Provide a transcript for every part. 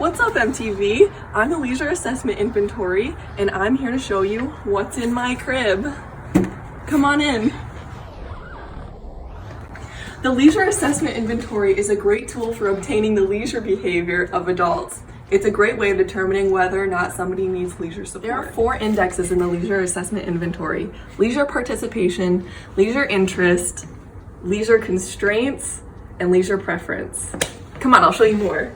What's up, MTV? I'm the Leisure Assessment Inventory, and I'm here to show you what's in my crib. Come on in. The Leisure Assessment Inventory is a great tool for obtaining the leisure behavior of adults. It's a great way of determining whether or not somebody needs leisure support. There are 4 indexes in the Leisure Assessment Inventory: leisure participation, leisure interest, leisure constraints, and leisure preference. Come on, I'll show you more.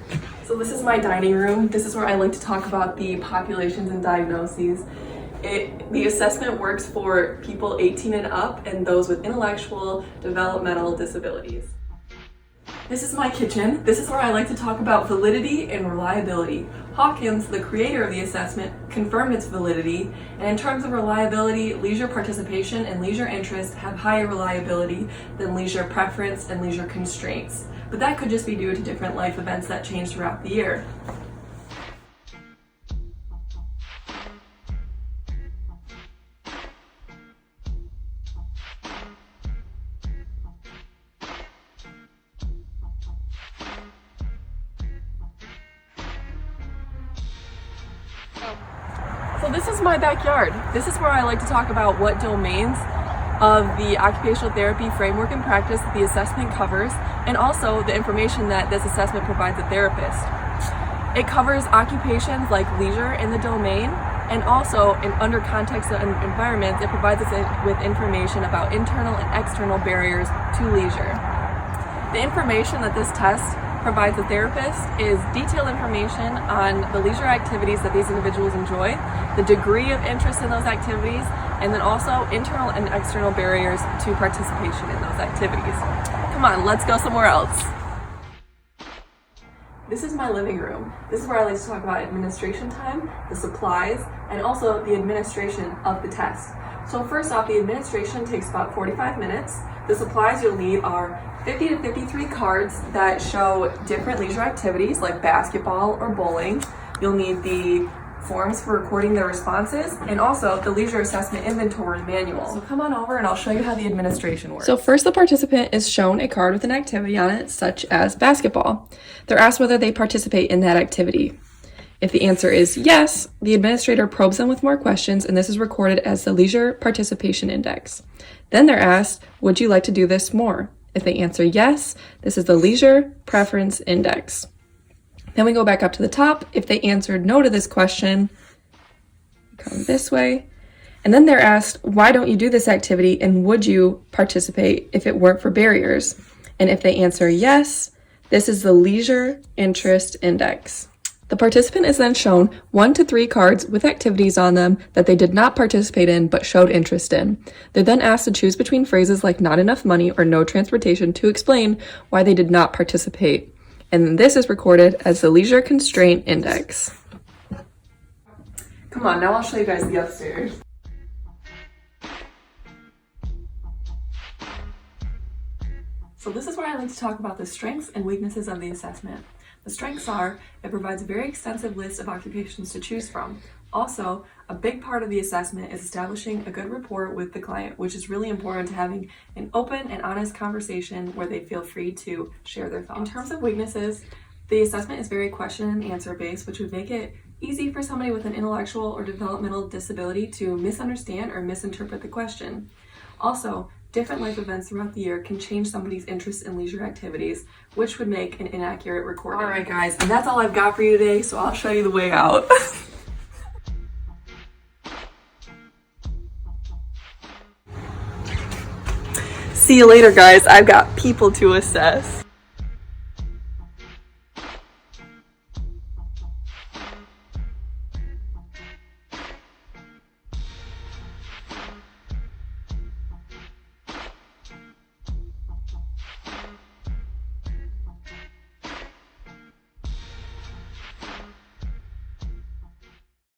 So this is my dining room. This is where I like to talk about the populations and diagnoses. The assessment works for people 18 and up and those with intellectual developmental disabilities. This is my kitchen. This is where I like to talk about validity and reliability. Hawkins, the creator of the assessment, confirmed its validity, and in terms of reliability, leisure participation and leisure interest have higher reliability than leisure preference and leisure constraints. But that could just be due to different life events that change throughout the year. So this is my backyard. This is where I like to talk about what domains of the occupational therapy framework and practice that the assessment covers, and also the information that this assessment provides a therapist. It covers occupations like leisure in the domain, and also under context and environments, it provides us with information about internal and external barriers to leisure. The information that this test provides the therapist is detailed information on the leisure activities that these individuals enjoy, the degree of interest in those activities, and then also internal and external barriers to participation in those activities. Come on, let's go somewhere else. This is my living room. This is where I like to talk about administration time, the supplies, and also the administration of the test. So first off, the administration takes about 45 minutes. The supplies you'll need are 50 to 53 cards that show different leisure activities like basketball or bowling. You'll need the forms for recording the responses, and also the Leisure Assessment Inventory Manual. So come on over and I'll show you how the administration works. So first, the participant is shown a card with an activity on it, such as basketball. They're asked whether they participate in that activity. If the answer is yes, the administrator probes them with more questions, and this is recorded as the Leisure Participation Index. Then they're asked, would you like to do this more? If they answer yes, this is the Leisure Preference Index. Then we go back up to the top. If they answered no to this question, come this way. And then they're asked, why don't you do this activity, and would you participate if it weren't for barriers? And if they answer yes, this is the Leisure Interest Index. The participant is then shown 1 to 3 cards with activities on them that they did not participate in but showed interest in. They're then asked to choose between phrases like not enough money or no transportation to explain why they did not participate. And this is recorded as the Leisure Constraint Index. Come on, now I'll show you guys the upstairs. So this is where I like to talk about the strengths and weaknesses of the assessment. The strengths are, it provides a very extensive list of occupations to choose from. Also, a big part of the assessment is establishing a good rapport with the client, which is really important to having an open and honest conversation where they feel free to share their thoughts. In terms of weaknesses, the assessment is very question and answer based, which would make it easy for somebody with an intellectual or developmental disability to misunderstand or misinterpret the question. Also, different life events throughout the year can change somebody's interest in leisure activities, which would make an inaccurate recording. All right, guys, and that's all I've got for you today, so I'll show you the way out. See you later, guys. I've got people to assess.